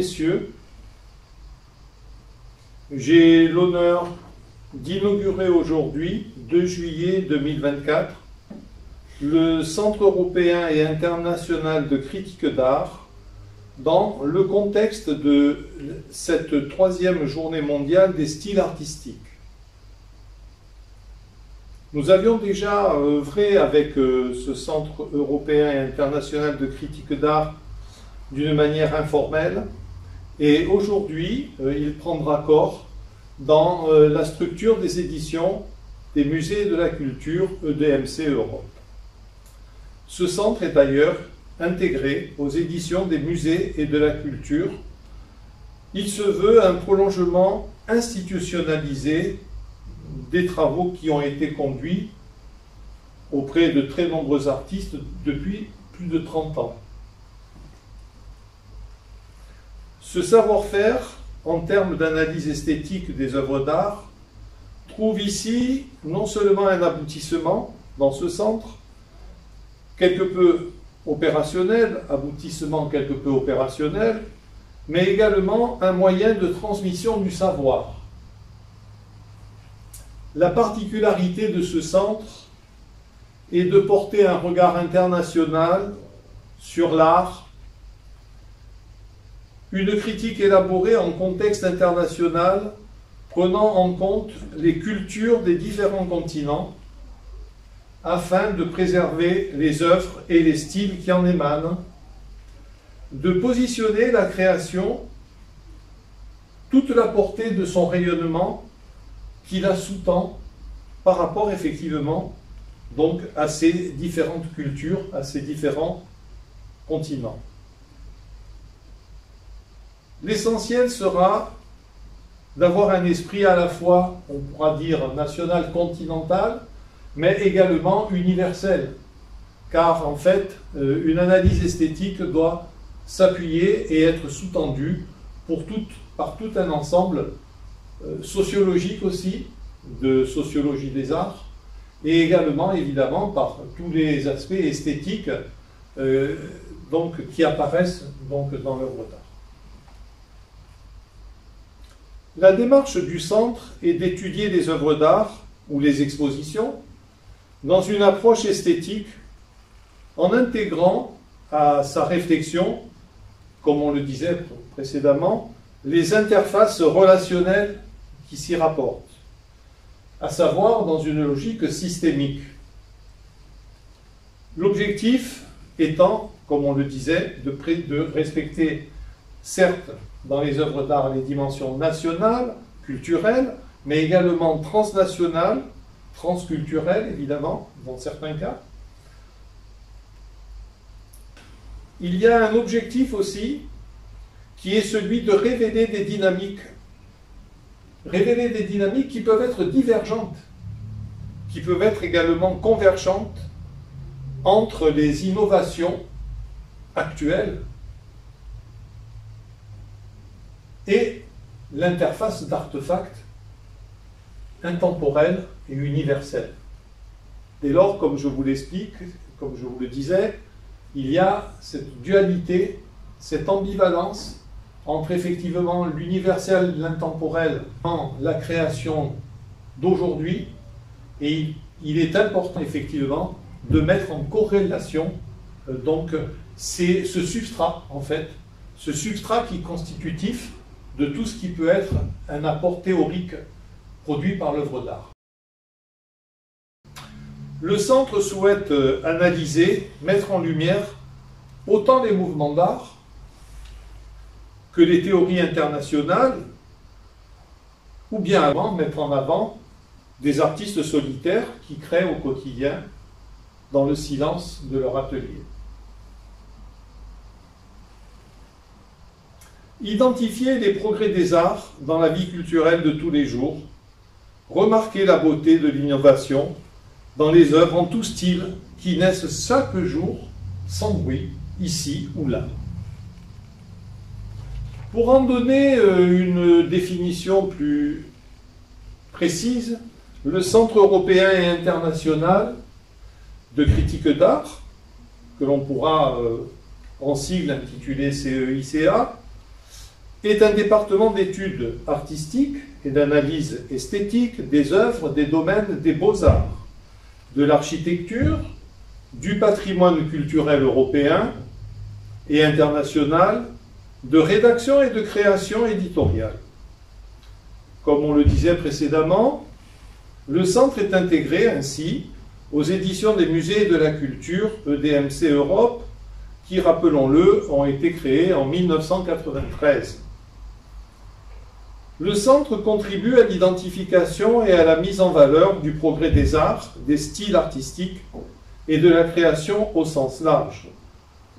messieurs, j'ai l'honneur d'inaugurer aujourd'hui, 2 juillet 2024, le Centre européen et international de critique d'art dans le contexte de cette 3e journée mondiale des styles artistiques. Nous avions déjà œuvré avec ce Centre européen et international de critique d'art d'une manière informelle, et aujourd'hui, il prendra corps dans la structure des éditions des musées de la culture EDMC Europe. Ce centre est d'ailleurs intégré aux éditions des musées et de la culture. Il se veut un prolongement institutionnalisé des travaux qui ont été conduits auprès de très nombreux artistes depuis plus de 30 ans. Ce savoir-faire, en termes d'analyse esthétique des œuvres d'art, trouve ici non seulement un aboutissement dans ce centre, quelque peu opérationnel, aboutissement quelque peu opérationnel, mais également un moyen de transmission du savoir. La particularité de ce centre est de porter un regard international sur l'art, une critique élaborée en contexte international, prenant en compte les cultures des différents continents, afin de préserver les œuvres et les styles qui en émanent, de positionner la création, toute la portée de son rayonnement qui la sous-tend par rapport effectivement donc à ces différentes cultures, à ces différents continents. L'essentiel sera d'avoir un esprit à la fois, on pourra dire, national, continental, mais également universel. Car en fait, une analyse esthétique doit s'appuyer et être sous-tendue par tout un ensemble sociologique aussi, de sociologie des arts, et également, évidemment, par tous les aspects esthétiques qui apparaissent donc, dans l'œuvre d'art. La démarche du centre est d'étudier les œuvres d'art ou les expositions dans une approche esthétique en intégrant à sa réflexion, comme on le disait précédemment, les interfaces relationnelles qui s'y rapportent, à savoir dans une logique systémique. L'objectif étant, comme on le disait, de respecter, certes, dans les œuvres d'art, les dimensions nationales, culturelles, mais également transnationales, transculturelles, évidemment, dans certains cas. Il y a un objectif aussi, qui est celui de révéler des dynamiques qui peuvent être divergentes, qui peuvent être également convergentes entre les innovations actuelles et l'interface d'artefacts intemporels et universels. Dès lors, comme je vous l'explique, comme je vous le disais, il y a cette dualité, cette ambivalence entre effectivement l'universel et l'intemporel dans la création d'aujourd'hui, et il est important effectivement de mettre en corrélation ce substrat, en fait, ce substrat qui est constitutif de tout ce qui peut être un apport théorique produit par l'œuvre d'art. Le centre souhaite analyser, mettre en lumière autant les mouvements d'art que les théories internationales, ou bien mettre en avant des artistes solitaires qui créent au quotidien dans le silence de leur atelier. Identifier les progrès des arts dans la vie culturelle de tous les jours, remarquer la beauté de l'innovation dans les œuvres en tout style qui naissent chaque jour sans bruit, ici ou là. Pour en donner une définition plus précise, le Centre européen et international de critique d'art, que l'on pourra en sigle intitulé CEICA, est un département d'études artistiques et d'analyse esthétique des œuvres des domaines des beaux-arts, de l'architecture, du patrimoine culturel européen et international, de rédaction et de création éditoriale. Comme on le disait précédemment, le centre est intégré ainsi aux éditions des musées de la culture EDMC Europe, qui, rappelons-le, ont été créées en 1993. Le centre contribue à l'identification et à la mise en valeur du progrès des arts, des styles artistiques et de la création au sens large.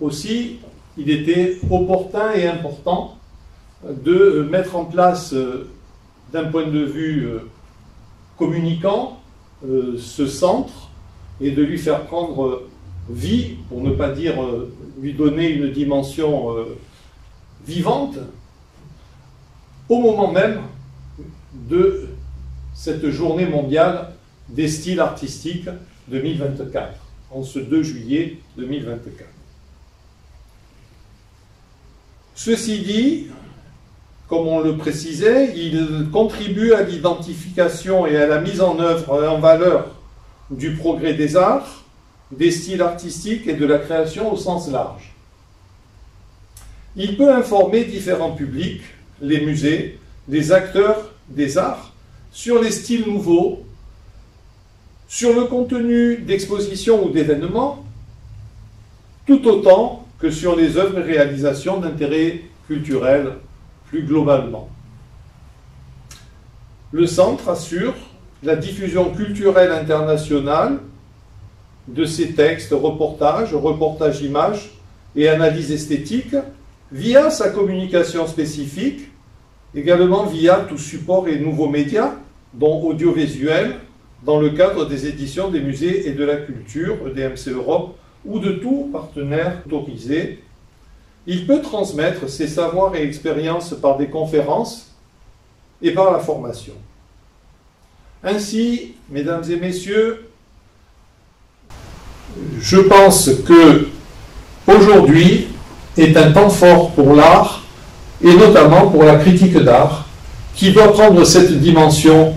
Aussi, il était opportun et important de mettre en place, d'un point de vue communicant, ce centre et de lui faire prendre vie, pour ne pas dire lui donner une dimension vivante, au moment même de cette journée mondiale des styles artistiques 2024, en ce 2 juillet 2024. Ceci dit, comme on le précisait, il contribue à l'identification et à la mise en œuvre et en valeur du progrès des arts, des styles artistiques et de la création au sens large. Il peut informer différents publics, les musées, les acteurs des arts, sur les styles nouveaux, sur le contenu d'expositions ou d'événements, tout autant que sur les œuvres et réalisations d'intérêt culturel plus globalement. Le centre assure la diffusion culturelle internationale de ses textes, reportages images et analyses esthétiques via sa communication spécifique, également via tout support et nouveaux médias, dont audiovisuels, dans le cadre des éditions des musées et de la culture, EDMC Europe, ou de tout partenaire autorisé. Il peut transmettre ses savoirs et expériences par des conférences et par la formation. Ainsi, mesdames et messieurs, je pense que aujourd'hui est un temps fort pour l'art et notamment pour la critique d'art qui doit prendre cette dimension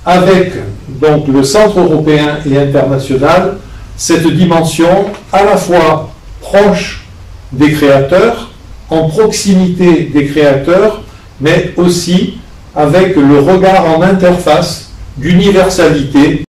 avec donc le Centre européen et international, cette dimension à la fois proche des créateurs, en proximité des créateurs, mais aussi avec le regard en interface d'universalité